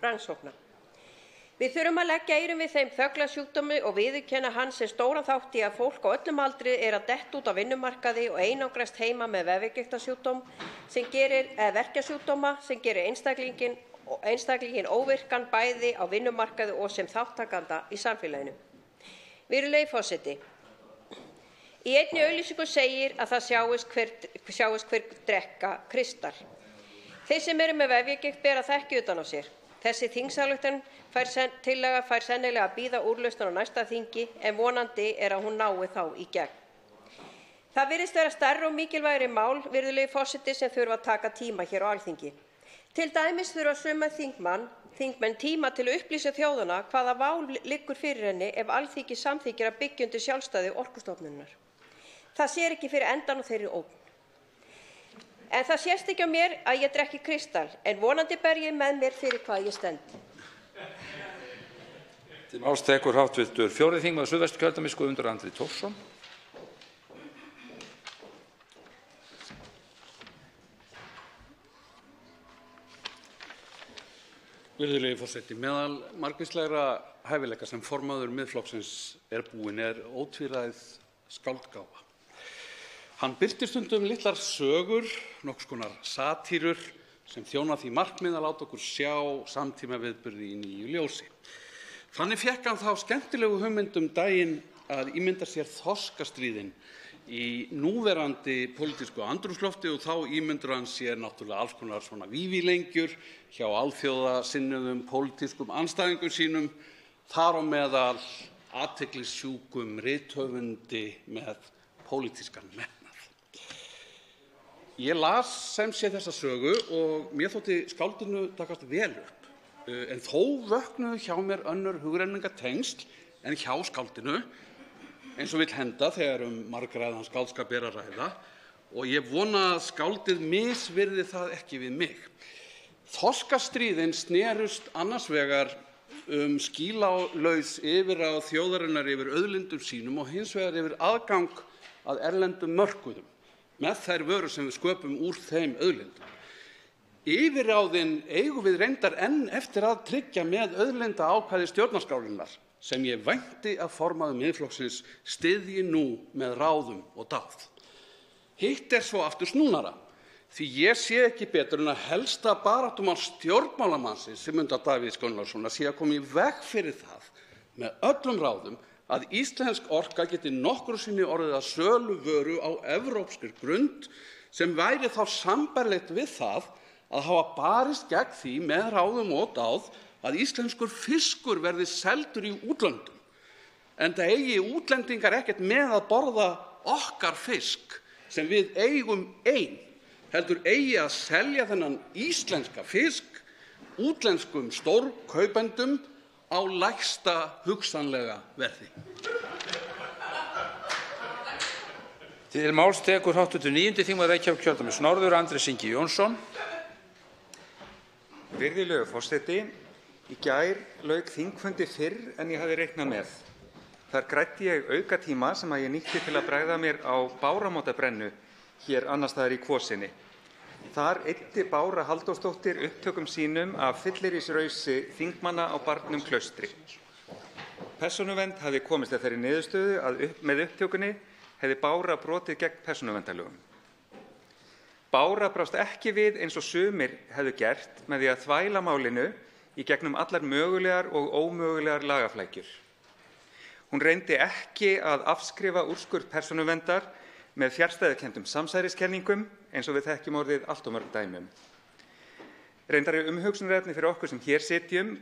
rannsókna. Við þurfum að leggja eyrun við þeim þöglasjúkdómi og viðurkenna hann sem stóran þátt í að fólk á öllum aldri að detta út á vinnumarkaði og einangrast heima með vefjagigtarsjúkdóm eða verkjasjúkdóma sem gerir einstaklinginn óvirkan bæði á vinnumarkaði og sem þátttakanda í samfélaginu. Virðulegi forseti, í einni auglýsingu segir að það sjáist hver drekka kristal. Þeir sem eru með vefjagigt bera það ekki utan á sér. Þessi tillaga fær sennilega að bíða úrlausnar á næsta þingi en vonandi að hún nái þá í gegn. Það virðist vera stærri og mikilvægari mál, virðulegi forseti, sem þurfa að taka tíma hér á Alþingi. Til dæmis þurfa sumir þingmenn tíma til að upplýsa þjóðina hvaða vál liggur fyrir henni ef Alþingi samþykkir að byggja undir sjálfstæði Orkustofnunar. Það sér ekki fyrir endan á þeirri ógn. En það sést ekki á mér að ég drekki kristal, en vonandi ber ég með mér fyrir hvað ég stend. Til máls tekur hv. 4. þingmaður Suðvesturkjördæmis Guðmundur Andri Thorsson. Virðulegi forseti, meðal margvíslegra hæfileika sem formaður Miðflokksins búinn ótvíræð skáldgáfa. Hann birtir stundum litlar sögur, nokkurs konar satírur sem þjóna því markmið að láta okkur sjá samtímaviðburði í nýju ljósi. Þannig fékk hann þá skemmtilegu hugmynd daginn að ímynda sér þorskastríðin í núverandi pólitísku andrúmslofti og þá ímyndur hann sér náttúrulega alls konar svona vífilengjur hjá alþjóðasinnuðum pólitískum andstæðingum sínum, þar á meðal athyglisjúkum rithöfundi með pólitískan metnað. Ég las sem sé þessa sögu og mér þótti skáldinu takast vel upp, en þó vöknuðu hjá mér önnur hugrenningatengsl en hjá skáldinu, eins og vill henda þegar margræðan skáldskap að ræða, og ég vona að skáldið misvirði það ekki við mig. Þorskastríðin snerust annars vegar skílalaus yfirráð þjóðarinnar yfir auðlindum sínum og hins vegar yfir aðgang að erlendum mörkuðum með þær vörur sem við sköpum úr þeim auðlindum. Yfirráðin eigum við reyndar enn eftir að tryggja með auðlindaákvæði stjórnarskrárinnar sem ég vænti að formaður Miðflokksins styðji nú með ráðum og dáð. Hitt svo aftur snúnara, því ég sé ekki betur en að helsta baráttumál stjórnmálamannsins Sigmundar Davíðs Gunnlaugssonar sé að koma í veg fyrir það með öllum ráðum að íslensk orka geti nokkru sinni orðið að söluvöru á evrópskri grund sem væri þá sambærilegt við það að hafa barist gegn því með ráðum og dáð að íslenskur fiskur verði seldur í útlöndum. Enda eigi útlendingar ekkert með að borða okkar fisk sem við eigum heldur eigi að selja þennan íslenska fisk útlenskum stórkaupendum á lægsta hugsanlega verði. Til máls tekur hv. 9. þingmaður Reykjavíkurkjördæmis norður Andrés Ingi Jónsson. Virðulegur forseti, í gær lauk þingfundi fyrr en ég hafði reiknað með. Þar græddi ég aukatíma sem ég nýtti til að bregða mér á Báramótabrennu hér annars staðar í Kvosinni. Þar eyddi Bára Halldórsdóttir upptökum sínum af fyllirísrausi þingmanna á barnum Klaustri. Persónuvernd hafði komist að þeirri niðurstöðu að með upptökunni hefði Bára brotið gegn persónuverndarlögum. Bára brást ekki við eins og sumir hefðu gert með því að þvæla málinu í gegnum allar mögulegar og ómögulegar lagaflækjur. Hún reyndi ekki að afskrifa úrskurð persónuverndar með fjarstæðukenndum samsæriskenningum eins og við þekkjum orðið allt of mörg dæmi. Reyndar umhugsunarefni fyrir okkur sem hér sitjum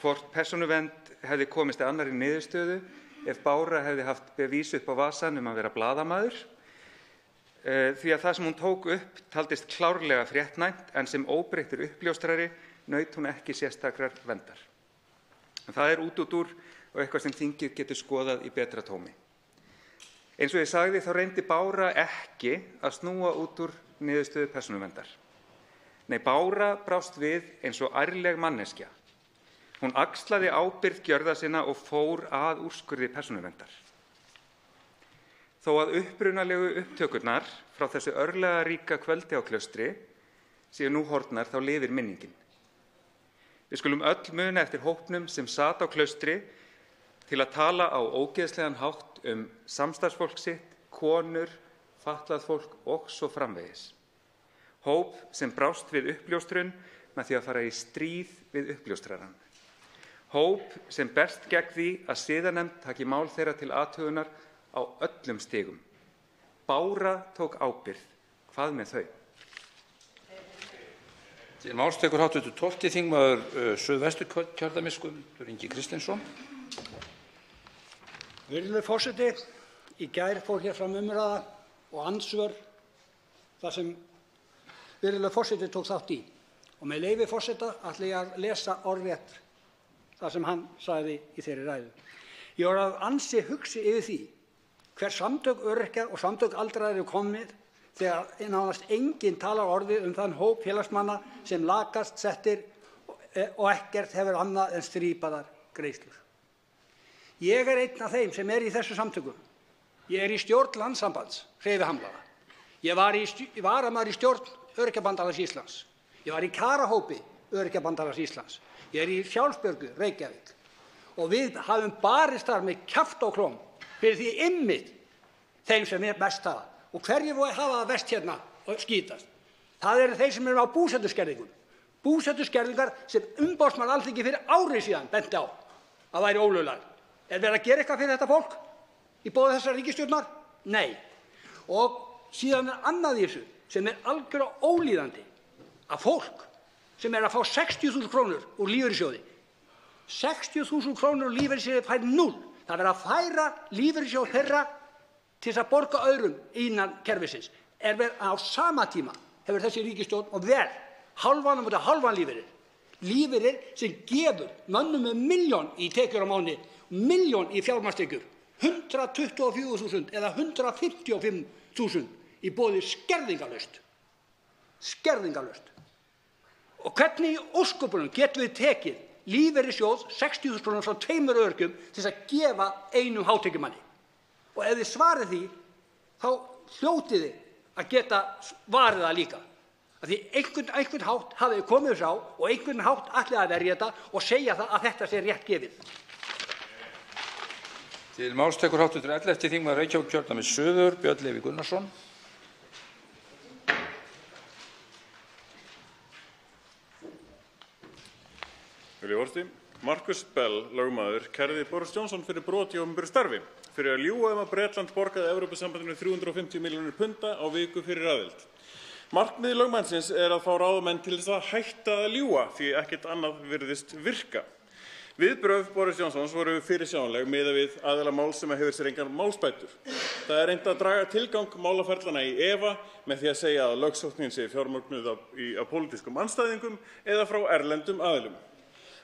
hvort persónuvernd hefði komist að annarri niðurstöðu ef Bára hefði haft bevísi upp á vasann að vera blaðamaður, því að það sem hún tók upp taldist klárlega fréttnæmt en sem óbreyttur uppljóstrari naut hún ekki sérstakrar verndar. Það út úr og eitthvað sem þingið getur skoðað í betra tómi. Eins og ég sagði þá reyndi Bára ekki að snúa út úr niðurstöðu persónuverndar. Nei, Bára brást við eins og ærleg manneskja. Hún axlaði ábyrgð gjörða sinna og fór að úrskurði persónuverndar. Þó að upprunalegu upptökurnar frá þessu örlagaríka kvöldi á Klaustri séu nú horfnar þá lifir minningin. Við skulum öll muna eftir hópnum sem sat á Klaustri til að tala á ógeðslegan hátt samstarfsfólk sitt, konur, fatlað fólk og svo framvegis. Hóp sem brást við uppljóstrun með því að fara í stríð við uppljóstrarann. Hóp sem berst gegn því að siðanefnd taki mál þeirra til athugunar á öllum stigum. Bára tók ábyrgð. Hvað með þau? Til máls tekur hv. 12. þingmaður Suðvesturkjördæmis Guðmundur Ingi Kristinsson. Virðulegur forseti, í gær fór hér fram umræða og andsvör þar sem virðulegur forseti tók þátt í. Og með leyfi forseta ætla ég að lesa orðrétt það sem hann sagði í þeirri ræðu. Ég var að ansi hugsi yfir því hver samtök öryrkja og samtök aldraðra eru komnir þegar nánast enginn talar orðið þann hóp félagsmanna sem lakast settir og ekkert hefur annað en strípaðar greiðslur. Ég einn af þeim sem í þessu samtökum. Ég í stjórn Landssambands hreyfihamlaðra. Ég var varamaður í stjórn Öryrkjabandalags Íslands. Ég var í kjarahópi Öryrkjabandalags Íslands. Ég í Sjálfsbjörgu, Reykjavík. Og við hafum barist þar með kjaft og klóm fyrir því einmitt þeim sem mest hafa. Og hverjir hafa það verst hérna og skítast? Það eru þeir sem eru á búsetuskerðingum. Búsetuskerðingar sem umboðsmaður Alþingis fyrir ári síðan benti á að væri ólöglegar. Verið að gera eitthvað fyrir þetta fólk í boði þessar ríkisstjórnar? Nei. Og síðan annað í þessu sem algjörlega ólíðandi að fólk sem að fá 60.000 krónur úr lífeyrissjóði. 60.000 krónur úr lífeyrissjóði fær 0. Það verið að færa lífeyrissjóð þeirra til að borga öðrum innan kerfisins. Á sama tíma hefur þessi ríkisstjórn og hálfan og hálfan lífeyrir sem gefur mönnum með 1 milljón í tekjur á mánuði, 1 milljón í fjármagnstekjur, 124.000 eða 155.000 í boði skerðingarlaust. Skerðingarlaust. Og hvernig í ósköpunum getum við tekið lífeyrissjóð 60.000 krónur frá 2 öryrkjum til að gefa einum hátekjumanni? Og ef þið svarið því, þá hljótið þið að geta varið það líka. Að því einhvern hátt hafið komið þessu á og einhvern hátt ætlið að verja þetta og segja það að þetta sé rétt gefið. Til máls tekur hv. 11. þingmaður Reykjavíkurkjördæmis suður, Björn Leví Gunnarsson. Virðulegi forseti, Markus Bell, lögmaður, kærði Boris Johnson fyrir brot í opinberu starfi, fyrir að ljúga að Bretland borgaði Evrópusambandinu 350 milljónir punda á viku fyrir aðild. Markmið lögmannsins að fá ráðamenn til þess að hætta að ljúga því ekkert annað virðist virka. Viðbrögð Boris Johnsons voru fyrirsjáanleg miðað við aðila máls sem hefur sér engar málsbætur. Það reynt að draga tilgang málaferlana í efa með því að segja að lögsóknin sé fjármögnuð af pólitískum andstæðingum eða frá erlendum aðilum.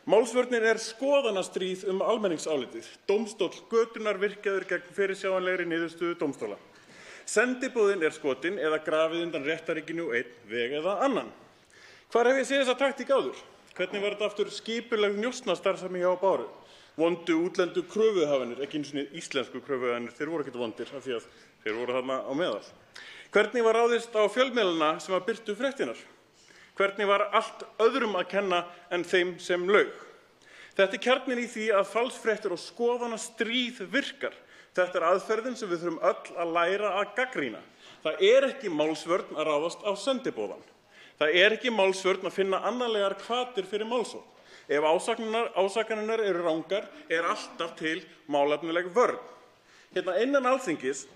Málsvörnin skoðanastríð almenningsálitið. Dómstóll götunnar virkjaður gegn fyrirsjáanlegri niðurstöðu dómstóla. Sendibúðin skotin eða grafið undan réttarríkinu einn veg eða annan. Hvar hef ég séð þessa taktík áður? Hvernig var þetta aftur skipuleg njósnastarfsemi hjá Báru? Vondu útlendu kröfuhafanir, ekki einu sinni íslensku kröfuhafanir, þeir voru ekkert vondir af því að þeir voru þarna á meðal. Hvernig var ráðist á fjölmiðlana sem að birtu fréttinar? Hvernig var allt öðrum að kenna en þeim sem laug? Þetta kjarninn í því að falsfréttir og skoðanastríð virkar. Þetta aðferðin sem við þurfum öll að læra að gagnrýna. Það ekki málsvörn að ráðast á sendibóðann. Það ekki málsvörn að finna annarlegar hvatir fyrir málsókn. Ef ásakanirnar eru rangar, alltaf til málefnileg vörn. Hérna innan Alþingis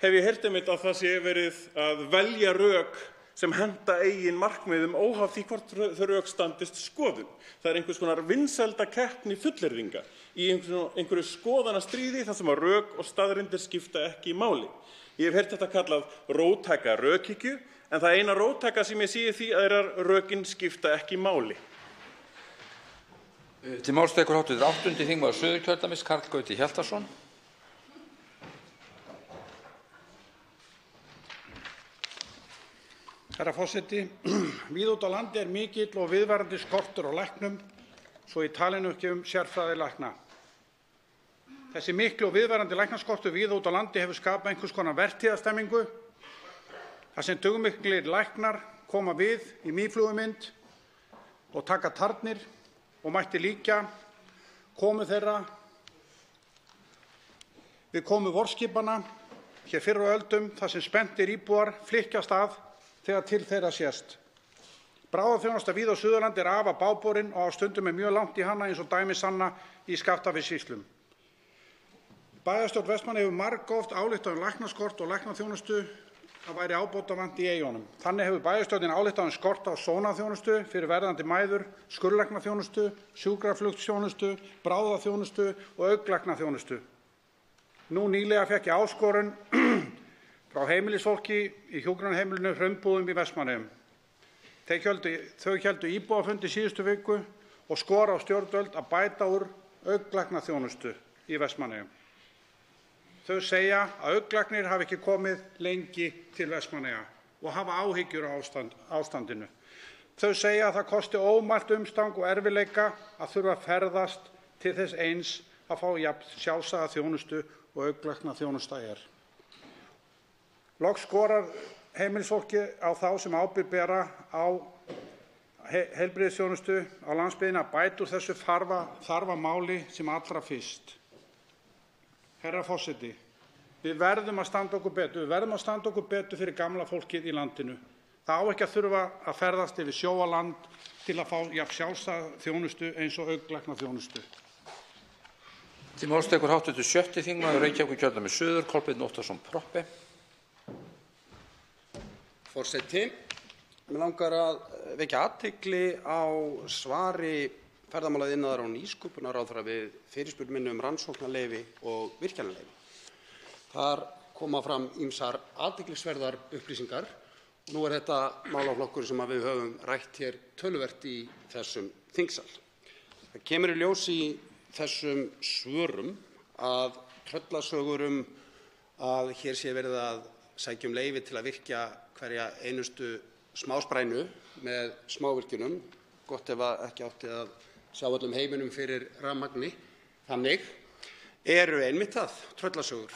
hef ég heyrt einmitt að það sé verið að velja rök sem henta eigin markmiðum óháð því hvort þau rök standist skoðun. Það einhvers konar vinsældakeppni fullyrðinga í einhverju skoðanastríði þar sem að rök og staðreyndir skipta ekki máli. Ég hef heyrt þetta kallað róttæka rökhyggju, en það eina róttæka sem ég sé í því að rökin skipta ekki máli. Til máls tekur hv. 8. þingmaður Suðurkjördæmis Karl Gauti Hjaltason. Herra forseti, víða út á landi mikill og viðvarandi skortur á læknum, svo ég tali nú ekki sérfræðilækna. Þessi miklu og viðvarandi læknaskortur víða út á landi hefur skapað einhvers konar vertíðarstemmingu, þar sem dugmiklir læknar koma við í mýflugumynd og taka tarnir og mætti líkja komu þeirra við komu vorskipanna hér fyrr á öldum þar sem spenntir íbúar flykkjast að þegar til þeirra sést. Bráðaþjónusta víða á Suðurlandi er afar bágborin og á stundum er mjög langt í hana eins og dæmi sanna í Skaftafellssýslum. Bæjarstjórn Vestmannaeyja hefur margoft ályktað læknaskort og læknaþjónustu að væri ábótavant í eyjunum. Þannig hefur bæjarstjórnin ályktað skort á sónaþjónustu fyrir verðandi mæður, skurðlæknaþjónustu, sjúkraflugsþjónustu, bráðaþjónustu og augnlæknaþjónustu. Nú nýlega fékk ég áskorun frá heimilisfólki í hjúkrunarheimilinu Hraunbúðum í Vestmannaeyjum. Þau héldu íbúafund í síðustu viku og skora á stjórnvöld að bæta úr augnlæknaþjónustu í Vestmannaeyjum. Þau segja að augnlæknir hafi ekki komið lengi til Vestmannaeyja og hafa áhyggjur af ástandinu. Þau segja að það kosti ómælt umstang og erfiðleika að þurfa að ferðast til þess eins að fá jafn sjálfsagða þjónustu og augnlæknaþjónusta er. Loks skorar heimilisfólki á þá sem ábyrgð bera á heilbrigðisþjónustu á landsbyggðinni að bæta úr þessu þarfa máli sem allra fyrst. Herra forseti, við verðum að standa okkur betur. Við verðum að standa okkur betur fyrir gamla fólkið í landinu. Það á ekki að þurfa að ferðast yfir sjó og land til að fá jafn sjálfsagða þjónustu eins og augnlæknaþjónustu. Til máls tekur hv. 6. þingmaður Reykjavíkurkjördæmis suður, Kolbeinn Óttarsson Proppé. Forseti, mig langar að vekja athygli á svari ferðamála-, iðnaðar- og nýsköpunarráðherra við fyrirspurn minni rannsóknarleyfi og virkjanaleyfi. Þar koma fram ýmsar athyglisverðar upplýsingar. Nú er þetta málaflokkur sem við höfum rætt hér töluvert í þessum þingsal. Það kemur í ljós í þessum svörum að tröllasögur að hér sé verið að sækja leyfi til að virkja hverja einustu smásprænu með smávirkjunum, gott ef ekki átti að sjá öllum heiminum fyrir rafmagni, þannig eru einmitt það, tröllasögur.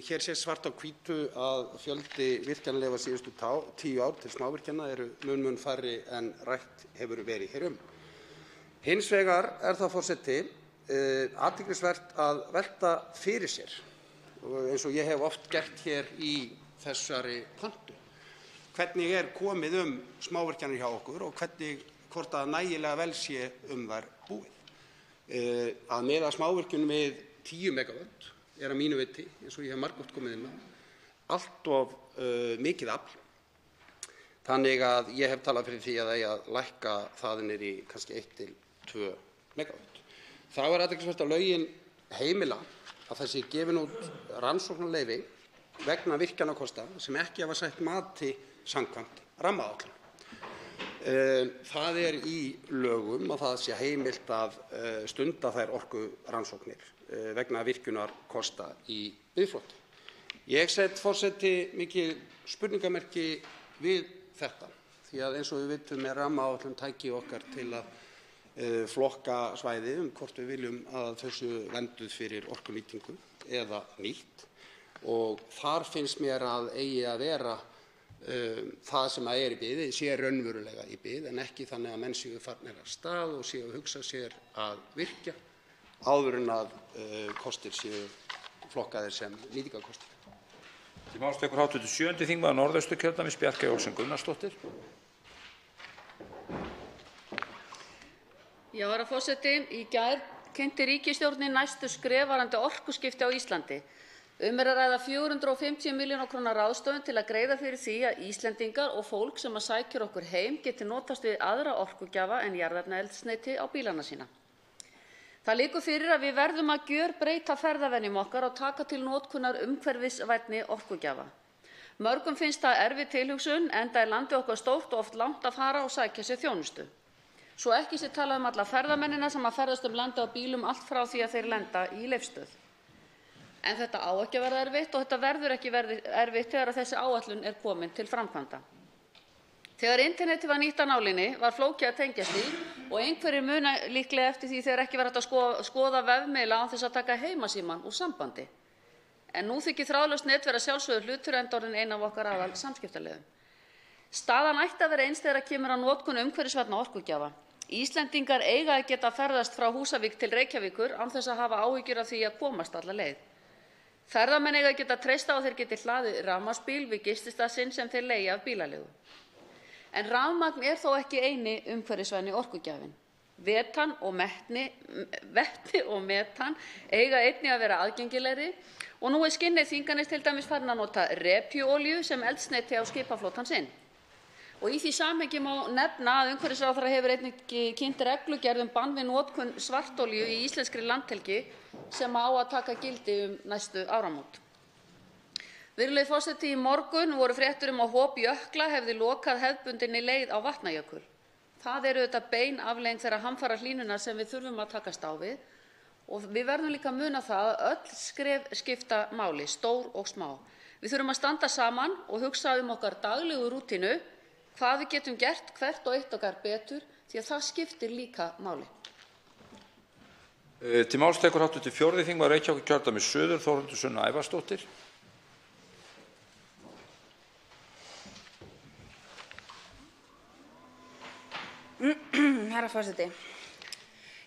Hér sé svart á hvítu að fjöldi virkjanaleyfa síðustu 10 ár til smávirkjana eru mun færri en rætt hefur verið hér Hins vegar er það, forseti, athyglisvert að velta fyrir sér, eins og ég hef oft gert hér í þessari pontu, hvernig er komið smávirkjanir hjá okkur og hvort að nægilega vel sé þær búið. Að miða smávirkjun við 10 megavött er að mínu viti, eins og ég hef margoft komið inn á, allt of mikið afl. Þannig að ég hef talað fyrir því að eigi að lækka það niður í kannski 1 til 2 megavött. Þá er athyglisvert að lögin heimila að það sé gefin út rannsóknarleyfi vegna virkjanakosta sem ekki hafa sætt mati samkvæmt rammaáætlun. Það er í lögum að það sé heimilt að stunda þær orkurannsóknir vegna virkjunarkosta í biðfloti. Ég set, forseti, mikið spurningamerki við þetta, því að eins og við vitum er rammaáætlun tæki okkar til að flokka svæði hvort við viljum að þau séu vernduð fyrir orkunýtingu eða nýtt, og þar finnst mér að eigi að vera það sem er í bið sé raunverulega í bið en ekki þannig að menn séu farnir af stað og séu að hugsa sér að virkja áður en að kostir séu flokkaðir sem nýtingarkostir. Til máls tekur hv. 7. þingmaður Norðausturkjördæmis Bjarkey Olsen Gunnarsdóttir. Já, herra forseti, í gær kynnti ríkisstjórnin næstu skref varðandi orkuskipti á Íslandi. Er að ræða 450 milljóna króna ráðstöfun til að greiða fyrir því að Íslendingar og fólk sem að sækjur okkur heim geti notast við aðra orkugjafa en jarðefnaeldsneyti á bílana sína. Það liggur fyrir að við verðum að gjörbreyta ferðavenjum okkar og taka til notkunar umhverfisvænni orkugjafa. Mörgum finnst það erfið tilhugsun enda landið okkar stórt og oft langt að fara og sækja sér þjónustu. Svo ekki sé talað alla ferðamennina sem að ferðast landið á bílum allt frá því að þeir lenda í Leifsstöð. En þetta á ekki að verða erfitt og þetta verður ekki erfitt þegar þessi áætlun er komin til framkvæmda. Þegar internetið var nýtt á nálinni var flókið að tengjast í og einhverjir muna líklega eftir því þegar ekki var hægt að skoða vefmiðla án þess að taka heimasímann úr sambandi. En nú þykir þráðlaust net vera sjálfsögður hlutur enda orðinn ein af okkar aðal samskiptaleiðum. Staðan ætti að vera eins þegar kemur að notkun umhverfisvænna orkugjafa. Íslendingar eiga að geta ferðast frá Húsavík til Reykjavíkur án þess að hafa áhyggjur af því að komast alla leið. Ferðamenn eiga að geta treyst á að þeir geti hlaðið rafmagnsbíl við gististað sinn sem þeir leigja af bílaleigu. En rafmagn þó ekki eini umhverfisvæni orkugjafinn. Vetni og metan eiga einnig að vera aðgengilegri og nú skinnið Þinganes til dæmis farin að nota repjuolíu sem eldsneyti á skipaflotann sinn. Og í því samhengi má nefna að umhverfisráðherra hefur einnig kynnt reglugerð bann við notkun svartolíu í íslenskri landhelgi sem á að taka gildi næstu áramót. Virðulegi forseti, í morgun voru fréttir að hop jökla hefði lokað hefðbundinni leið á Vatnajökul. Það auðvitað bein afleiðing þeirra hamfarahlýnunar sem við þurfum að takast á við og við verðum líka að muna það að öll skref skipta máli, stór og smá. Við þurfum að standa saman og hugsa okkar daglegu rútínu, hvað við getum gert hvert og eitt okkar betur því að það skiptir líka máli. Til máls tekur hv. 4. þingmaður Reykjavíkurkjördæmis suður, Þórhildur Sunna Ævarsdóttir. Herra forseti.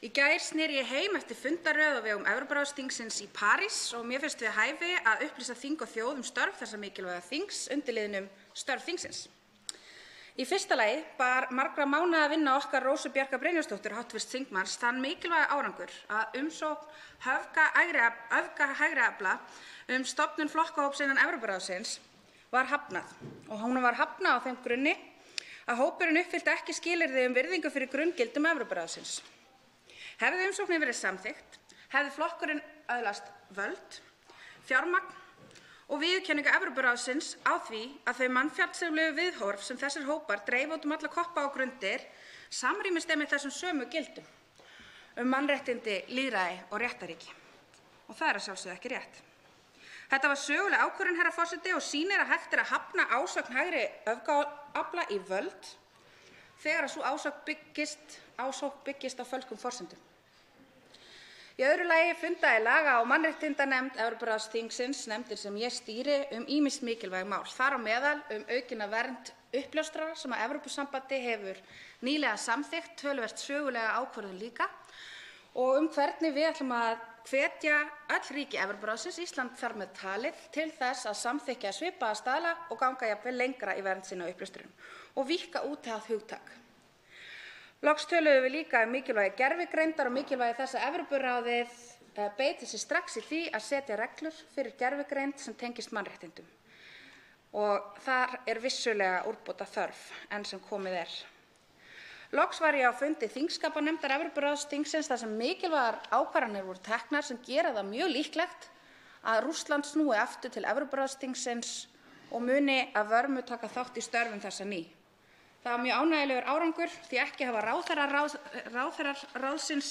Í gær sneri ég heim eftir fundaröð á vegum Evrópuráðsþingsins í París og mér finnst við hæfi að upplýsa þing og þjóð störf þessa mikilvæga þings undir liðnum störf þingsins. Í fyrsta lagi bar margra mánaða vinna okkar Rósu Bjarkar Brynjarsdóttur, hv. þingmanns, þann mikilvæga árangur að umsókn öfga hægri afla stofnun flokkahóps innan Evrópuráðsins var hafnað og hún var hafnað á þeim grunni að hópurinn uppfyllti ekki skilyrði virðingu fyrir grunngildum Evrópuráðsins. Hefði umsóknin verið samþykkt, hefði flokkurinn öðlast völd, fjármagn og viðurkenningu Evrópuráðsins á því að þau mannfjandsamlegu viðhorf sem þessir hópar dreifa út alla koppa og grundir samrýmist einmitt þessum sömu gildum mannréttindi, lýðræði og réttarríki. Og það að sjálfsögðu ekki rétt. Þetta var söguleg ákvörðun, herra forseti, og sýnir að hægt að hafna ásögn hægri öfgaafla í völd þegar sú ásókn byggist á fölskum forsendum. Í öðru lagi fundaði laga- og mannréttindanefnd Evrópuráðsþingsins, nefndin sem ég stýri, ýmis mikilvæg mál, þar á meðal aukna vernd uppljóstrara sem að Evrópusambandið hefur nýlega samþykkt, töluvert sögulega ákvörðun líka, og hvernig við ætlum að hvetja öll ríki Evrópuráðsins, Ísland þar með talið, til þess að samþykkja svipaða staðla og ganga jafnvel lengra í vernd sinna á uppljóstrurum og víkka út það hugtak. Loks töluðum við líka mikilvægi gervigreindar og mikilvægi þess að Evrópuráðið beiti sér strax í því að setja reglur fyrir gervigreind sem tengist mannréttindum. Og þar vissulega úrbóta þörf enn sem komið Loks var ég á fundi þingskapanefndar Evrópuráðsþingsins þar sem mikilvægar ákvarðanir voru teknar sem gera það mjög líklegt að Rússland snúi aftur til Evrópuráðsþingsins og muni að vörmu taka þátt í störfum þessa ný. Það var mjög ánægjulegur árangur því ekki hafa ráðherrar ráðsins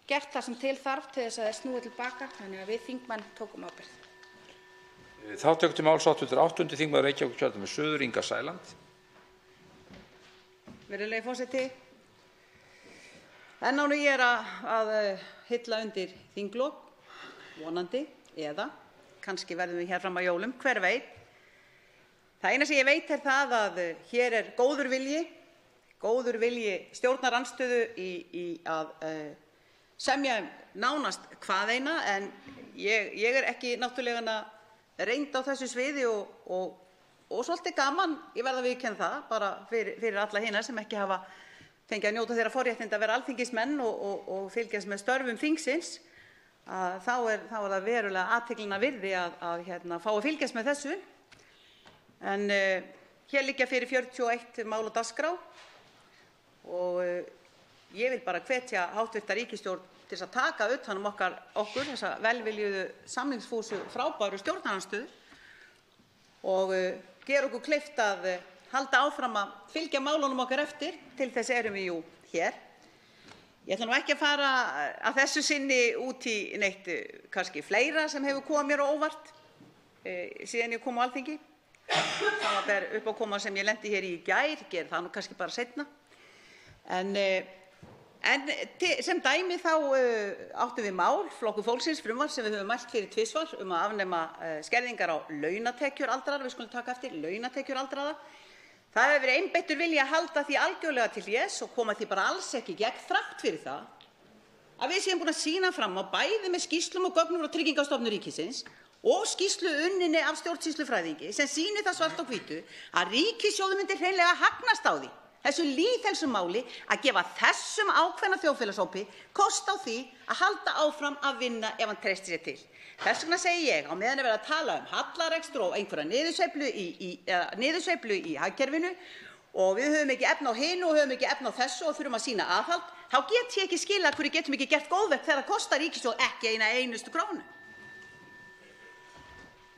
gert það sem til þarf til þess að þeir snúi til baka, þannig að við þingmenn tókum ábyrgð. Þá tekur til máls hv. 8. þingmaður Reykjavíkurkjördæmis suður, Inga Sæland. Virðulegi forseti, enn á ný að hylla undir þinglok, vonandi, eða kannski verðum við hér fram að jólum, hver veit. Það eina sem ég veit það að hér góður vilji stjórnarandstöðu í að semja nánast hvaðeina, en ég ekki náttúrulega reynd á þessu sviði og svolítið gaman, ég verð að viðurkenna það, bara fyrir alla hina sem ekki hafa fengið að njóta þeirra forréttinda að vera alþingismenn og fylgjast með störfum þingsins, þá það verulega athyglinnar virði að fá að fylgjast með þessu. En hér liggja fyrir 41 mál á dagskrá og ég vil bara hvetja háttvirta ríkisstjórn til þess að taka utan okkur þessa velviljuðu samningsfúsu frábæru stjórnarandstöðu og gera okkur kleift að halda áfram að fylgja málunum okkar eftir, til þess erum við jú hér. Ég ætla nú ekki að fara að þessu sinni út í neitt kannski fleira sem hefur komið mér á óvart síðan ég kom á Alþingi. Það var uppákoma sem ég lendi hér í gær, ger það nú kannski bara seinna. En sem dæmi þá áttum við mál, Flokkur fólksins, frumvarp sem við höfum mælt fyrir tvisvar að afnema skerðingar á launatekjur aldraðra, við skulum taka eftir launatekjur aldraðra. Það hefur verið einbeittur vilji að halda því algjörlega til hlés og koma því bara alls ekki í gegn þrátt fyrir það að við séum búin að sýna fram á bæði með skýrslum og gögnum frá Tryggingastofnun ríkisins og skýrslu unninni af stjórnsýslufræðingi sem sýnir það svart á hvítu að ríkissjóður myndi hreinlega hagnast á því, þessu lýðheilsumáli, að gefa þessum ákveðna þjóðfélagshópi kost á því að halda áfram að vinna ef hann treystir sér til. Þess vegna segi ég, á meðan er verið að tala hallarekstur og einhverja niðursveiflu í hagkerfinu og við höfum ekki efni á hinu og höfum ekki efni á þessu og þurfum að sýna aðhald, þá get ég ekki skilið hverju getum ekki gert góðverk þegar það kostar ríkissjóð ekki eina einustu krónu.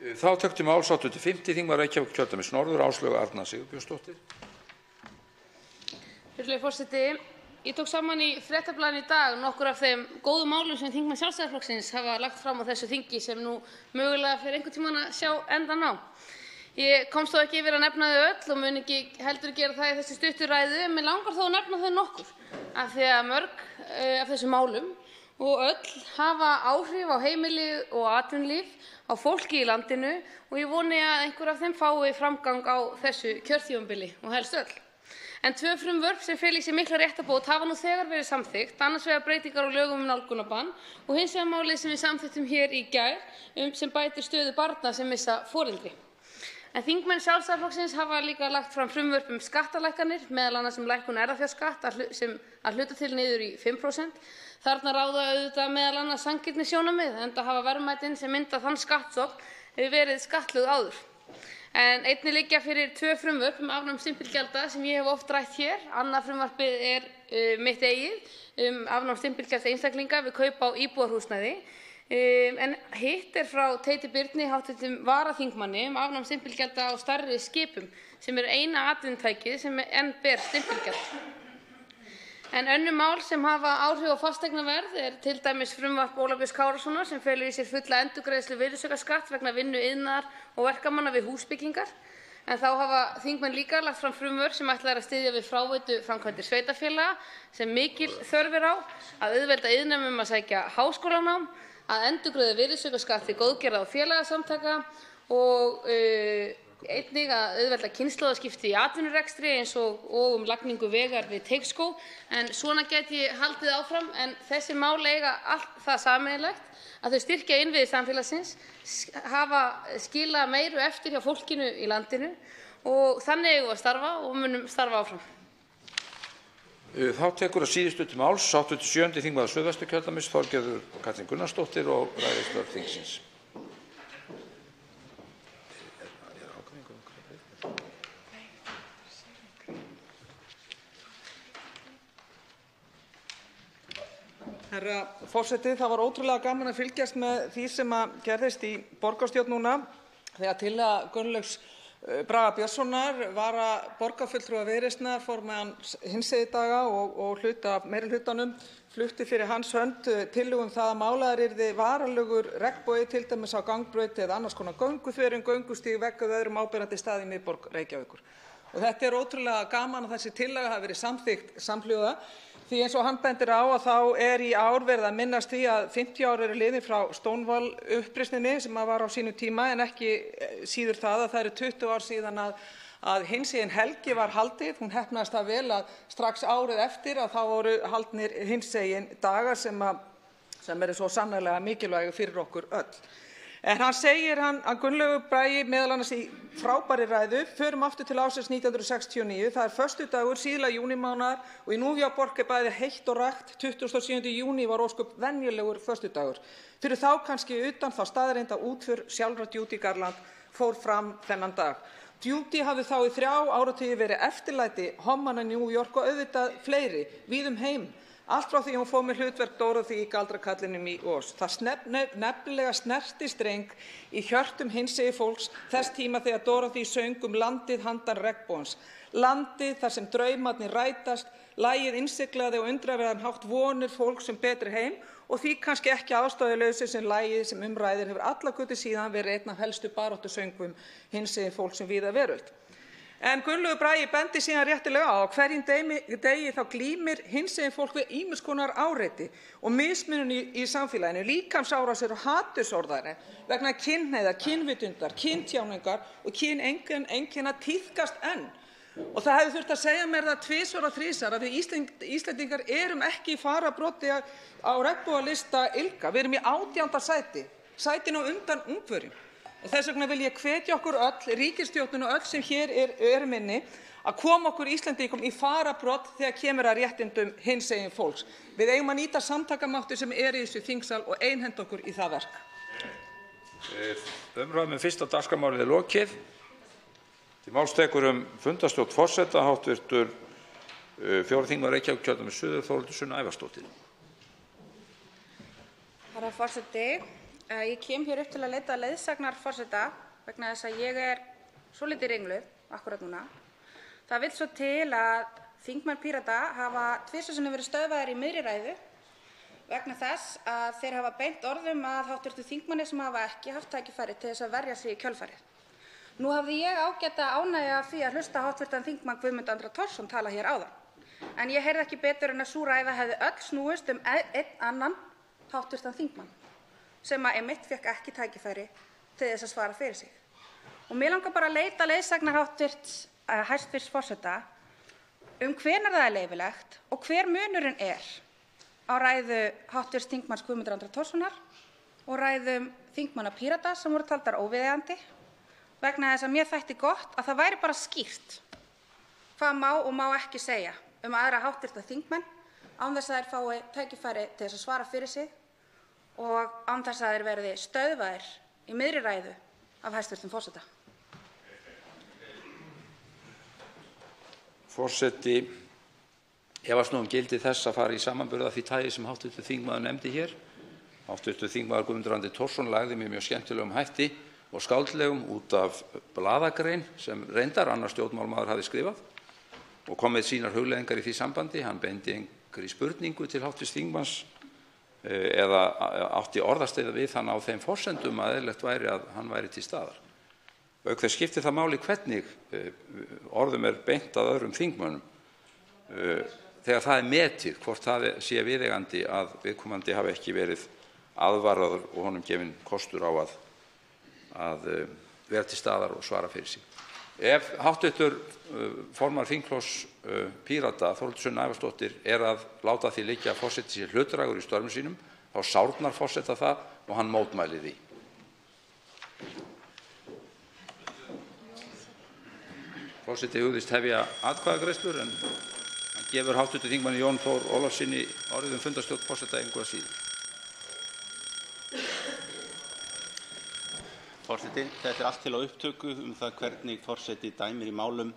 Þá töktu máls 85. þingmaður Reykjavíkurkjördæmis norður, Áslaug Arna Sigurbjörnsdóttir. Virðulegi forseti, ég tók saman í Fréttablaðinu í dag nokkur af þeim góðu málum sem þingmenn Sjálfstæðisflokksins hafa lagt fram á þessu þingi sem nú mögulega fer einhvern tímann að sjá endan á. Ég komst þó ekki yfir að nefna þau öll og mun ekki heldur gera það í þessu stuttu ræðu, en mig langar þó að nefna þau nokkur af því að mörg af þessum málum og öll hafa áhrif á heimili og atvinnulíf, á fólki í landinu og ég voni að einhver af þeim fái framgang á þessu kjörtímabili og helst öll. En 2 frumvörp sem fela í sér mikla réttarbót hafa nú þegar verið samþykkt, annars vegar breytingar á lögum nálgunarbann og hins vegar málið sem við samþykktum hér í gær sem bætir stöðu barna sem missa foreldri. En þingmenn Sjálfstæðisflokksins hafa líka lagt fram frumvörp skattalækkanir, meðal annars lækkun erfðafjárskatt sem að hluta til niður í 5%. Þarna ráða auðvitað meðal annars sanngirnissjónarmið, enda hafa verðmætin sem mynda þann skattstofn verið skattlögð áður. En einnig liggja fyrir 2 frumvörp afnám stimpilgjalda sem ég hef oft rætt hér. Annað frumvarpið mitt eigið afnám stimpilgjalda einstaklinga við kaup á íbúðarhúsnæði. En hitt frá Teiti Birni, hv. varaþingmanni, afnám stimpilgjalda á stærri skipum sem eina atvinnutækið sem enn ber stimpilgjald. En önnur mál sem hafa áhrif á fasteignaverð til dæmis frumvarp Ólafs Björns Kárasonar sem felur í sér fulla endurgreiðslu virðisaukaskatts vegna vinnu iðnaðar og verkamanna við húsbyggingar. En þá hafa þingmenn líka lagt fram frumvörp sem ætlað að styðja við fráveituframkvæmdir sveitarfélaga sem mikil þörf á, að auðvelda iðnnemum að sækja háskólanám, að endurgreiða virðisaukaskatt til góðgerða og félagasamtaka og einnig að auðvelda kynslóðaskipti í atvinnurekstri eins og lagningu vegar við Teigsskóg. En svona get ég haldið áfram, en þessi mál eiga allt það sameiginlegt að þau styrkja innviði samfélagsins, hafa skila meiru eftir hjá fólkinu í landinu og þannig eigum við að starfa og munum starfa áfram. Þá tekur að síðustu til máls 87. þingmaður Suðvesturkjördæmis Þorgerður Katrín Gunnarsdóttir og ræðisstörf þingsins. Herra forseti, það var ótrúlega gaman að fylgjast með því sem gerðist í borgarstjórn núna þegar tillaga Gunnlaugs Braga Björnssonar varaborgarfulltrúa Viðreisnar, formanns hinsegin daga og hluta af meirihlutanum, flutti fyrir hans hönd tillögu það að málaður yrði varanlegur regnbogi, til dæmis á gangbraut eða annars konar gönguþverjum, göngustíg, vegg eða öðrum áberandi stað í miðborg Reykjavíkur. Og þetta er ótrúlega gaman að þessi tillaga hafi verið samþykkt samhljóða. Því eins og hann bendir á að þá í ár verið að minnast því að 50 ár eru liðin frá Stonewall uppreisninni sem var á sínum tíma, en ekki síður það að það eru 20 ár síðan að hinsegin helgi var haldið. Hún heppnaðist það vel að strax árið eftir að þá voru haldnir hinsegin dagar sem eru svo sannarlega mikilvægir fyrir okkur öll. En hann segir að Gunnlaugur Bragi meðal annars í frábærri ræðu, förum aftur til ársins 1969, það föstudagur síðla júnímánaðar og í Núfjaborg bæði heitt og rakt, 27. júní var ósköp venjulegur föstudagur. Fyrir þá kannski utan þá staðreynd að útför sjálfra Judy Garland fór fram þennan dag. Judy hafði þá í 3 áratugi verið eftirlæti hommanna New York og auðvitað fleiri víðum heim. Allt frá því hún fór með hlutverk Dorothy í Galdrakallinum í Oz. Það nefnilega snerti streng í hjörtum hinsegin fólks þess tíma þegar Dorothy söng landið handan regnbogans. Landið þar sem draumarnir rætast, lagið innsiglaði og undraverðan hátt vonir fólks betri heim og því kannski ekki ástæðulausu sem lagið sem umræðir hefur alla götu síðan verið einn af helstu baráttusöngvum hinsegin fólks víða veröld. En Gunnlaugur Bragi bendir síðan réttilega á að hverjum degi þá glímir hinsegin fólk við ýmiss konar áreiti og mismunun í samfélaginu, líkamsárásir og hatursorðræðu vegna kynhneigðar, kynvitundar, kyntjáningar og kyneinkenna tíðkast enn Og það hefði þurft að segja mér það tvisvar og þrisvar að við Íslendingar erum ekki í fararbroddi á regnbogalista ILGA. Við erum í 18. sætinu á undan Ungverjum. Og þess vegna vil ég hvetja okkur öll, ríkisstjórnin og öll sem hér erum inni, að koma okkur Íslendingum í fararbrodd þegar kemur að réttindum hinsegin fólks. Við eigum að nýta samtakamáttinn sem í þessu þingsal og einhenda okkur í það verk. Umræðum fyrsta dagskrármálið lokið. Til máls tekur fundarstjórn forseta hv. 4. þingmaður Reykjavíkurkjördæmis suður Þórhildur Sunna Ævarsdóttir. Herra forseti, ég kem hér upp til að leita leiðsagnar forseta vegna þess að ég er svolítið ringluð akkúrat núna. Það vill svo til að þingmenn Pírata hafa tvisvar sinnum verið stöðvaðir í miðri ræðu vegna þess að þeir hafa beint orðum að hv. þingmanni sem hafa ekki haft tækifæri til þess að verja sig í kjölfarið. Nú hafði ég ágæta ánægju af því að hlusta hv. þingmann Guðmund Andra Thorsson tala hér áðan. En ég heyrði ekki betur en að sú ræða hefði öll snúist einn annan hv. þingmann sem einmitt fékk ekki tækifæri til þess að svara fyrir sig. Og mig langar bara að leita leiðsagnar hæstvirts forseta hvenær það er leyfilegt og hver munurinn á ræðu hv. þingmanns Guðmundar Andra Thorssonar og ræðum þingmanna Pírata sem voru taldar óviðeigandi vegna þess að mér þætti gott að það væri bara skýrt hvað má og má ekki segja aðra hv. þingmenn án þess að þeir fái tækifæri til þess að svara fyrir sig og án þess að þeir verði stöðvaðir í miðri ræðu af hæstvirtum forseta. Forseti efast nú gildi þess að fara í samanburð af því tagi sem hv. þingmaður nefndi hér. Hv. þingmaður Guðmundur Andri Thorsson lagði með mjög skemmtilegum hætti og skáldlegum út af blaðagrein sem reyndar annar stjórnmálamaður hafði skrifað og kom með sínar hugleiðingar í því sambandi. Hann beindi einhverri spurningu til hv. þingmanns eða átti orðasteiða við hann á þeim forsendum að eðlilegt væri að hann væri til staðar. Auk þess skiptir það máli hvernig orðum er beint að öðrum þingmönnum þegar það er metið hvort það sé viðeigandi að viðkomandi hafi ekki verið aðvaraður og honum gefinn kostur á að vera til staðar og svara fyrir sig. Ef hv. formaður þingflokks Pírata, Þórhildur Sunna Ævarsdóttir, er að láta því liggja að forseti sé hlutdrægur í störfum sínum, þá sárnar forseta það og hann mótmælir því. Forseti hugðist hefja atkvæðagreiðslur en hann gefur hv. þingmanni Jón Þór Ólafssyni orðið fundarstjórn forseta engu að síður. Forseti, þetta allt til á upptöku það hvernig forseti dæmir í málum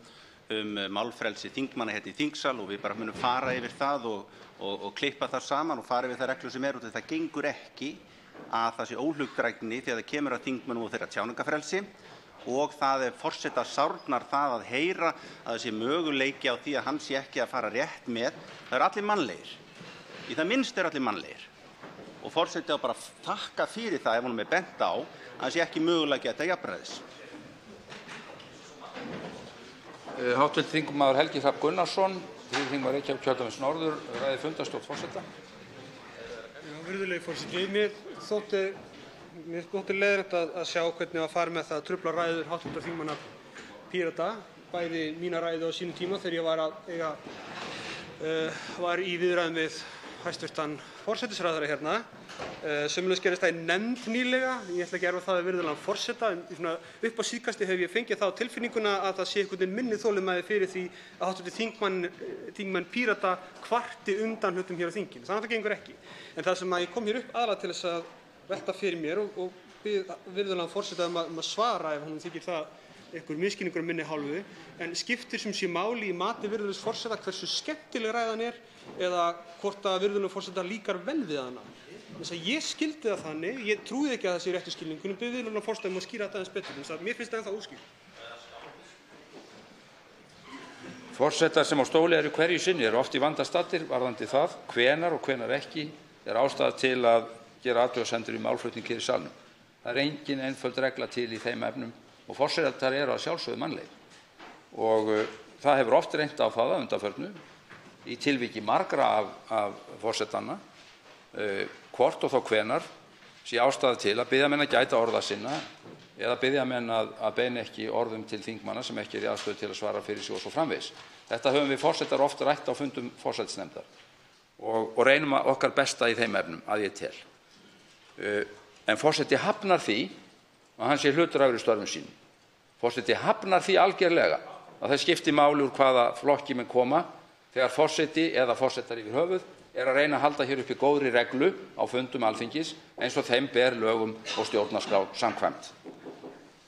málfrelsi þingmanna hérna í þingsal og við bara munum fara yfir það og klippa það saman og fara yfir það reglur sem út. Það gengur ekki að það sé óhlutdrægni þegar það kemur að þingmönnum og þeirra tjáningarfrelsi og það forseta sárnar það að heyra að það sé möguleiki á því að hann sé ekki að fara rétt með. Það eru allir mannlegir. Í það minnst eru allir mannlegir. Og forseti á bara þakka fyrir það ef honum er bent á að það sé ekki mögulega geta jafnræðis. Hv. þingmaður Helgi Hrafn Gunnarsson, 3. þingmaður Reykjavíkurkjördæmis norður, ræðir fundarstjórn forseta. Virðulegi forseti, mér þótti leiðinlegt að sjá hvernig að fara með það að trufla ræður hv. þingmanna Pírata, bæði mína ræðu á sínum tíma þegar ég var í viðræðum við hæstvirtan forsætisráðherra hérna. Sömuleiðis gerðist það í nefnd nýlega. Ég ætla ekki að erfa það við virðulegan forseta en upp á síðkasti hef ég fengið þá tilfinninguna að það sé einhvern veginn minni þolinmæði fyrir því að hv. þingmenn Pírata kvarti undan hlutum hér á þinginu. Þannig að það gengur ekki. En það sem ég kom hér upp aðallega til þess að velta fyrir mér og bið virðulegan forseta að svara ef honum þykir það einhver misskilningur af minni hálfu, en skiptir sem sé máli í mati virðulegs forseta hversu skemmtileg ræðan er eða hvort að virðulegur forseta líkar vel við hana. Þess að ég skildi það þannig, ég trúði ekki að það sé réttu skilningunum, bið virðulegan forseta að skýra þetta aðeins betur, þess að mér finnst það ennþá óskýrt. Forsetar sem á stóli eru hverju sinni eru oft í vanda staddir varðandi það hvenar og hvenar ekki er ástæða til að gera athugasemdir í málflutning hér í salnum. Það er engin einföld regla til í þeim efnum og forsetar eru að sjálfsögðu mannlegir og það hefur oft reynt á það að undanförnu í tilviki margra af forsetanna hvort og þá hvenar sé ástæða til að biðja menn að gæta orða sinna eða biðja menn að beina ekki orðum til þingmanna sem ekki í aðstöðu til að svara fyrir sig og svo framvegis. Þetta höfum við forsetar oft rætt á fundum forsætisnefndar og reynum okkar besta í þeim efnum að ég tel. En forseti hafnar því að hann sé hlutdrægur í störfum sínum. Forseti hafnar því algerlega að það skipti máli úr hvaða flokki menn koma þegar forseti eða forsetar yfir höfuð að reyna að halda hér uppi góðri reglu á fundum Alþingis eins og þeim ber lögum og stjórnarskrá samkvæmt.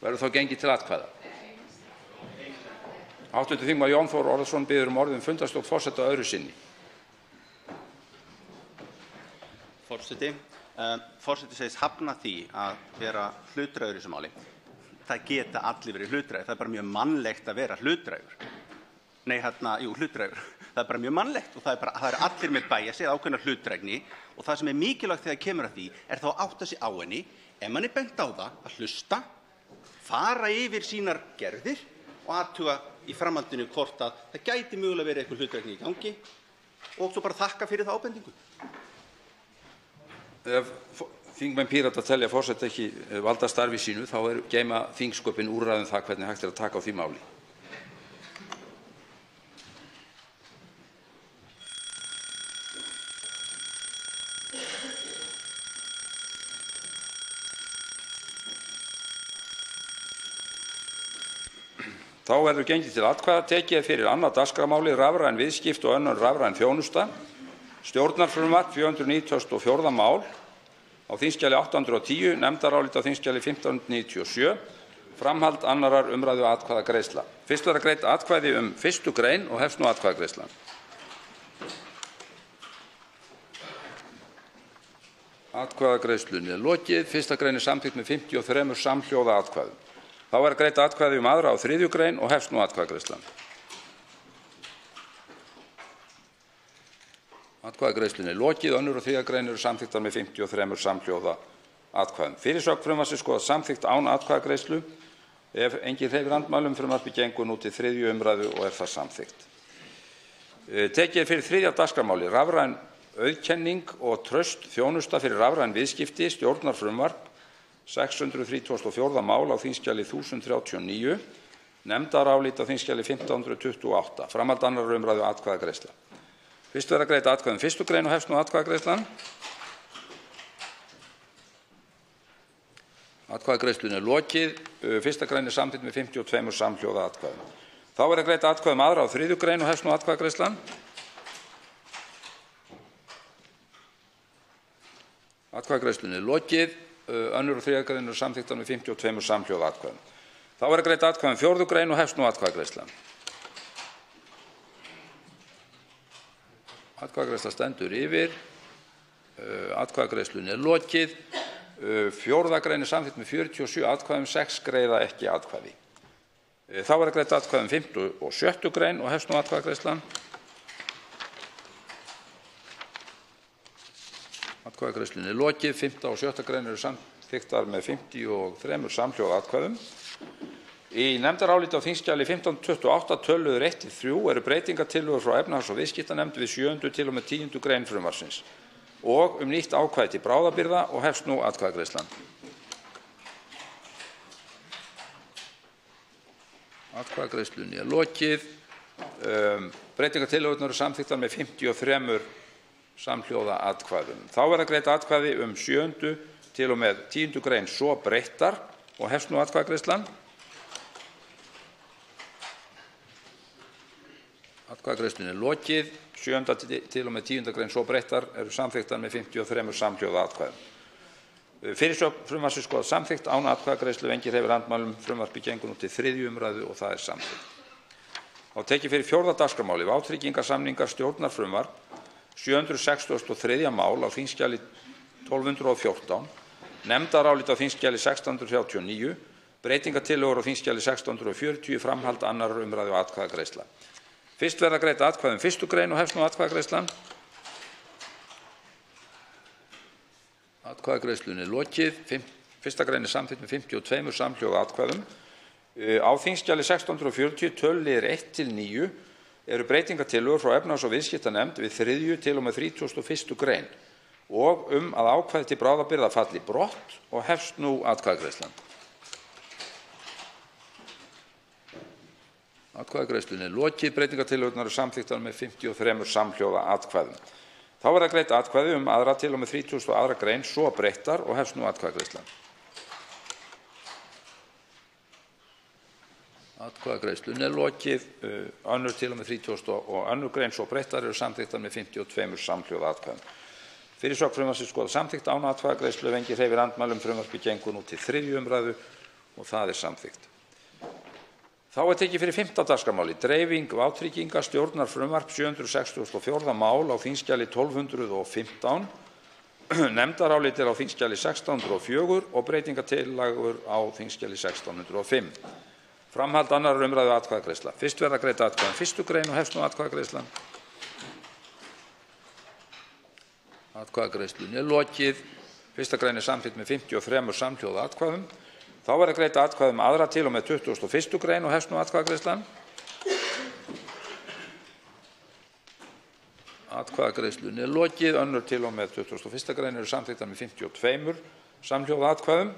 Verður þá gengið til atkvæða. Hv. þingmaður Jón Þór Orðarsson biður orðið fundarstjórn forseta öðru sinni. Forseti segist hafna því að vera hlutdrægur í þessu máli. Það geta allir verið hlutdrægir. Það er bara mjög mannlegt að vera hlutdrægur. Hlutdrægur. Það er bara mjög mannlegt og það er allir með bæja sig ákveðna hlutdrægni og það sem er mikilvægt þegar kemur að því er þá að átta sig á henni ef mann er bent á það að hlusta, fara yfir sínar gerðir og athuga í framhaldinu hvort að það gæti mögulega verið eitthvað hlutdrægni í gangi og svo bara þakka fyrir það ábendingu. Ef þingmenn Pírata telja forseta ekki valda starfi sínu þá geyma þingsköpin úrræði það hvernig hægt er að taka á því máli. Þá verður gengið til atkvæða. Tekið fyrir annað dagskrármálið rafræn viðskipti og önnur rafræn þjónusta. Stjórnarfrumvarp 494. mál á þingskjali 810, nefndarálit á þingskjali 1597, framhald annarar umræðu atkvæðagreiðsla. Fyrst verða greidd atkvæði 1. grein og hefst nú atkvæðagreiðslan. Atkvæðagreiðslunni er lokið. 1. grein er samþykkt með 53 samhljóða atkvæðum. Þá verða greidd atkvæði 2. og 3. grein og hefst nú atkvæðagreiðslan. Atkvæðagreiðslunni er lokið. 2. og 3. grein eru samþykktar með 53 samhljóða atkvæðum. Fyrirsögn frumvarpsins skoðast samþykkt án atkvæðagreiðslu ef enginn hreyfir andmælum. Frumvarpið gengur nú til 3. umræðu og er það samþykkt. Tekið er fyrir 3. dagskrármálið rafræn auðkenning og traust þjónusta fyrir rafræn viðskipti. Stjórnarfrumvarp 634. mál á þingskjali 1039, nefndarálit á þingskjali 1528, framhald annarrar umræðu atkvæðagreiðsla. Fyrst verða greidd atkvæði 1. grein og hefst nú atkvæðagreiðslan. Atkvæðagreiðslunni er lokið. 1. grein er samþykkt með 52 samhljóða atkvæðum. Þá verða greidd atkvæði 2. og 3. grein og hefst nú atkvæðagreiðslan. Atkvæðagreiðslunni er lokið. 2. og 3. grein eru samþykktar með 52 samhljóða atkvæðum. Þá verða greidd atkvæði 4. grein og hefst nú atkvæðagreiðslan. Atkvæðagreiðsla stendur yfir. Atkvæðagreiðslunni er lokið. 4. grein er samþykkt með 47 atkvæðum, 6 greiða ekki atkvæði. Þá verða greidd atkvæði 5. og 6. grein og hefst nú atkvæðagreiðslan. Atkvæðagreiðslunni er lokið. 5. og 6. grein eru samþykktar með 53 samhljóða atkvæðum. Í nefndaráliti á þingskjali 1528 töluliður 1-3 eru breytingartillögur frá efnahags- og viðskiptanefnd við 7. til og með 10. grein frumvarpsins og nýtt ákvæði til bráðabirgða og hefst nú atkvæðagreiðslan. Atkvæðagreiðslunni er lokið. Breytingartillögurnar eru samþykktar með 53 samhljóða atkvæðum. Þá verða greidd atkvæði 7. til og með 10. grein svo breyttar og hefst nú atkvæðagreiðslan. Atkvæðagreiðslunni er lokið. 7. til og með 10. grein svo breyttar eru samþykktar með 53 samhljóða atkvæðum. Fyrirsögn frumvarpsins skoðast samþykkt án atkvæðagreiðslu ef enginn hreyfir andmælum. Frumvarpið gengur nú til 3. umræðu og það er samþykkt. Þá tekið fyrir 4. dagskrármálið vátryggingarsamningar stjórnarfrumvarp 763. mál á þingskjali 1214, nefndarálit á þingskjali 1639, breytingartillögur á þingskjali 1640, framhald annarrar umræðu og atkvæðagreiðsla. Fyrst verða greidd atkvæði 1. grein og hefst nú atkvæðagreiðslan. Atkvæðagreiðslunni er lokið. 1. grein er samþykkt með 52 samhljóða atkvæðum. Á þingskjali 1640 töluliðir 1-9 eru breytingartillögur frá efnahags- og viðskiptanefnd við 3. til og með 31. grein og að ákvæði til bráðabirgða falli brott og hefst nú atkvæðagreiðslan. Atkvæðagreiðslunni er lokið. Breytingartillögurnar eru samþykktar með 53 samhljóða atkvæðum. Þá verða greidd atkvæði aðra til og með 32. grein svo breyttar og hefst nú atkvæðagreiðslan. Atkvæðagreiðslunni er lokið. Önnur til og með 32. grein svo breyttar eru samþykktar með 52 samhljóða atkvæðum. Fyrirsögn frumvarpsins skoðað samþykkt án atkvæðagreiðslu. Ef enginn hreyfir andmælum frumvarpið gengur nú til 3. umræðu og það er samþykkt. Þá er tekið fyrir 5. dagskrármáli dreifing vátrygginga stjórnarfrumvarp 764. mál á þingskjali 1215, nefndarálit er á þingskjali 1604 og breytingartillögur á þingskjali 1605. Framhald 2. umræðu atkvæðagreiðsla. Fyrst verða greidd atkvæði um 1. grein og hefst nú atkvæðagreiðslan. Atkvæðagreiðslunni er lokið. 1. grein er samþykkt með 53 samhljóða atkvæðum. Þá verða greidd atkvæði aðra til og með 21. grein og hefst nú atkvæðagreiðslan. Atkvæðagreiðslunni er lokið. Önnur til og með 21. grein eru samþykktar með 52 samhljóða atkvæðum.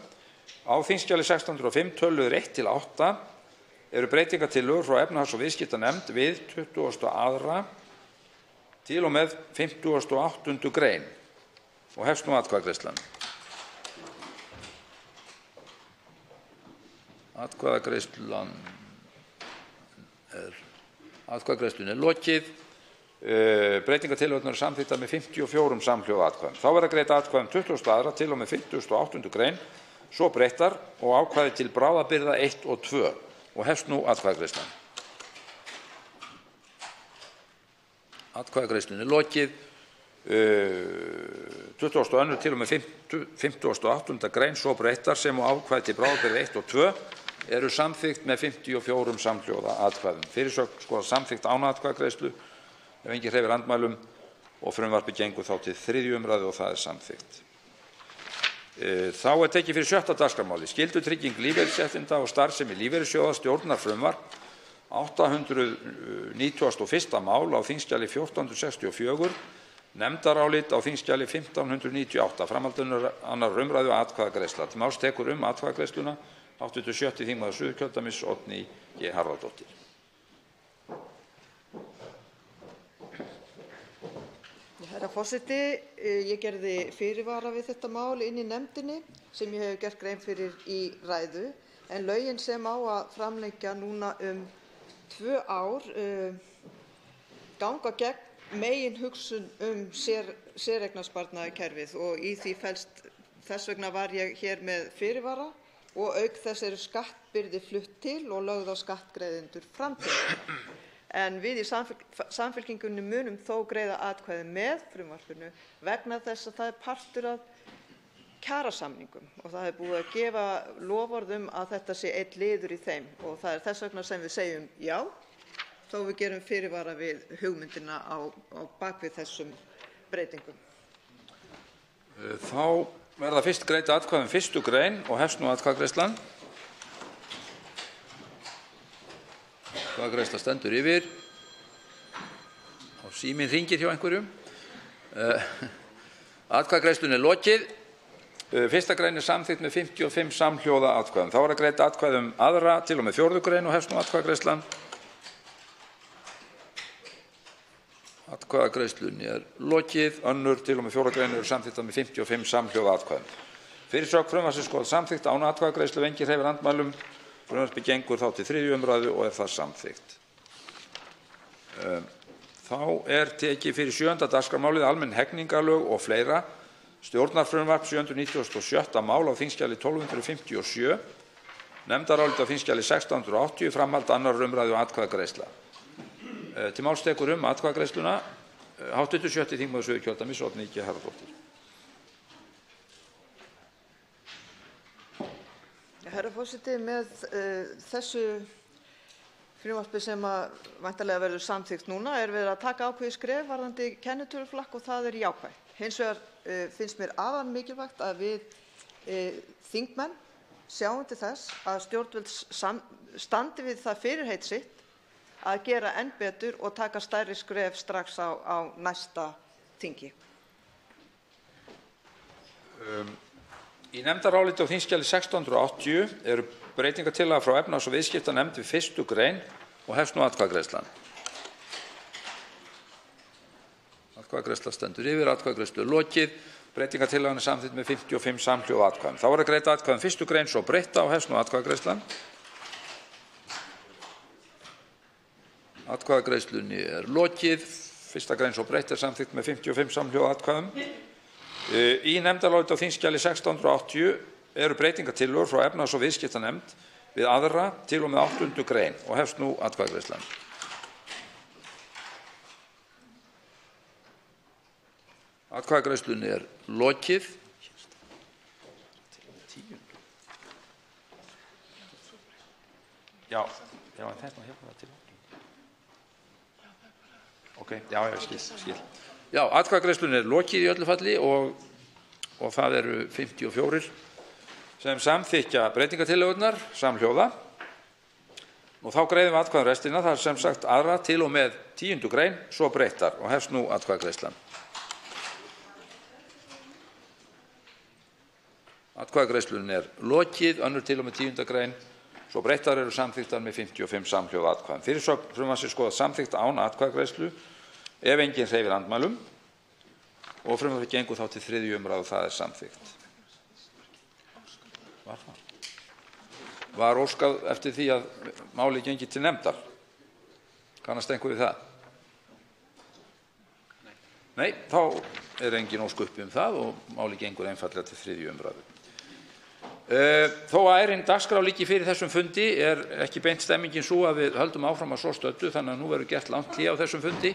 Á þingskjali 1605 töluliðir 1 til 8 eru breytingartillögur frá efnahags- og viðskiptanefnd við 22. til og með 58. grein og hefst nú atkvæðagreiðslan. Atkvæðagreiðslunni er lokið. Breytingartillögurnar eru samþykktar með 54 samhljóða atkvæðum. Þá verða greidd atkvæði um 22. til og með 58. grein svo breyttar og ákvæði til bráðabirgða 1 og 2 og hefst nú atkvæðagreiðslan. Atkvæðagreiðslunni er lokið. 22. til og með 58. grein svo breyttar sem og ákvæði til bráðabirgða 1 og 2 eru samþykkt með 54 samhljóða atkvæðum. Fyrirsögn skoðað samþykkt án atkvæðagreiðslu ef enginn hreyfir andmælum og frumvarpið gengur þá til 3. umræðu og það er samþykkt. Þá er tekið fyrir 6. dagskrármáli skyldutrygging lífeyrisréttinda og starfsemi lífeyrissjóða stjórnarfrumvarp 891. mál á þingskjali 1464, nefndarálit á þingskjali 1598. Framhald 2. umræðu atkvæðagreiðsla. Til máls tekur atkvæðagreiðsluna hv. 7. þingmaður Suðurkjördæmis Oddný G. Harðardóttir. Herra forseti, ég gerði fyrirvara við þetta mál inn í nefndinni sem ég hef gert grein fyrir í ræðu, en lögin sem á að framlengja núna 2 ár ganga gegn meginhugsun séreignarsparnaðarkerfið og í því felst, þess vegna var ég hér með fyrirvara og auk þess eru skattbyrði flutt til og lögð á skattgreiðendur framtíð. En við í Samfylkingunni munum þó greiða atkvæði með frumvarpinu vegna þess að það er partur af kjarasamningum og það er búið að gefa loforð að þetta sé einn liður í þeim og það er þess vegna sem við segjum já, þó við gerum fyrirvara við hugmyndina á bakvið þessum breytingum. Þá verða fyrst greidd atkvæði um 1. grein og hefst nú atkvæðagreiðslan. Atkvæðagreiðsla stendur yfir. Og síminn hringir hjá einhverjum. Atkvæðagreiðslunni er lokið. 1. grein er samþykkt með 55 samhljóða atkvæðum. Þá verða greidd atkvæði um aðra til og með 4. grein og hefst nú atkvæðagreiðslan. Atkvæðagreiðslunni er lokið. Önnur til og með 4. grein eru samþykktar með 55 samhljóða atkvæðum. Fyrirsögn frumvarpsins skoðað samþykkt án atkvæðagreiðslu ef enginn hreyfir andmælum. Frumvarpið gengur þá til 3. umræðu og er það samþykkt. Þá er tekið fyrir 7. dagskrármálið almenn hegningarlög og fleira. Stjórnarfrumvarp 797. mál á þingskjali 1257. Nefndarálit á þingskjali 1680. Framhald 2. umræðu og atkvæðagreiðsla. Til máls tekur atkvæðagreiðsluna hv. 7. þingmaður Suðurkjördæmis Oddný G. Harðardóttir. Herra forseti, með þessu frumvarpi sem væntanlega verður samþykkt núna er verið að taka ákveðið skref varðandi kennitöluflakk og það er jákvætt. Hins vegar finnst mér afar mikilvægt að við þingmenn sjáum til þess að stjórnvöld standi við það fyrirheit sitt að gera enn betur og taka stærri skref strax á næsta þingi. Í nefndaráliti á þingskjali 1680 eru breytingartillaga frá efnahags- og viðskiptanefnd við 1. grein og hefst nú atkvæðagreiðslan. Atkvæðagreiðsla stendur yfir, atkvæðagreiðslu er lokið. Breytingartillagan er samþykkt með 55 samhljóða atkvæðum. Þá er að greiða atkvæði um 1. grein svo breytta og hefst nú atkvæðagreiðslan. Atkvæðagreiðslunni er lokið. 1. grein svo breytt er samþykkt með 55 samhljóða atkvæðum. Í nefndaráliti á þingskjali 1680 eru breytingartillögur frá efnahags- og viðskiptanefnd við 2. til og með 8. grein og hefst nú atkvæðagreiðslan. Atkvæðagreiðslunni er lokið. Já, en þetta hérna til. Ok, já, skil. Já, atkvæðagreiðslunni er lokið í öllu falli og það eru 54 sem samþykkja breytingartillögurnar samhljóða. Og þá greiðum við atkvæðum restina, það er sem sagt 2. til og með 10. grein svo breyttar og hefst nú atkvæðagreiðslan. Atkvæðagreiðslunni er lokið, 2. til og með 10. grein svo breyttar eru samþykktar með 55 samhljóða atkvæðum. Fyrirsögn frumvarpsins skoðast samþykkt án atkvæðagreiðslu ef enginn hreyfir andmælum og frumvarpið gengur þá til 3. umræðu og það er samþykkt. Var óskað eftir því að málið gengi til nefndar? Kannast einhver við það? Nei, þá er engin ósk uppi um það og málið gengur einfaldlega til 3. umræðu. Þó að ærin dagskrá liggi fyrir þessum fundi er ekki beint stemmingin svo að við höldum áfram að svo stöddu, þannig að nú verður gert langt hlé á þessum fundi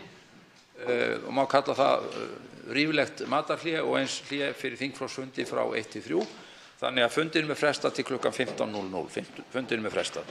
og má kalla það ríflegt matarhlé og eins hlé fyrir þingflokksfundi frá 1 til 3. Þannig að fundinum er frestað til klukkan 15:00. Fundinum er frestað.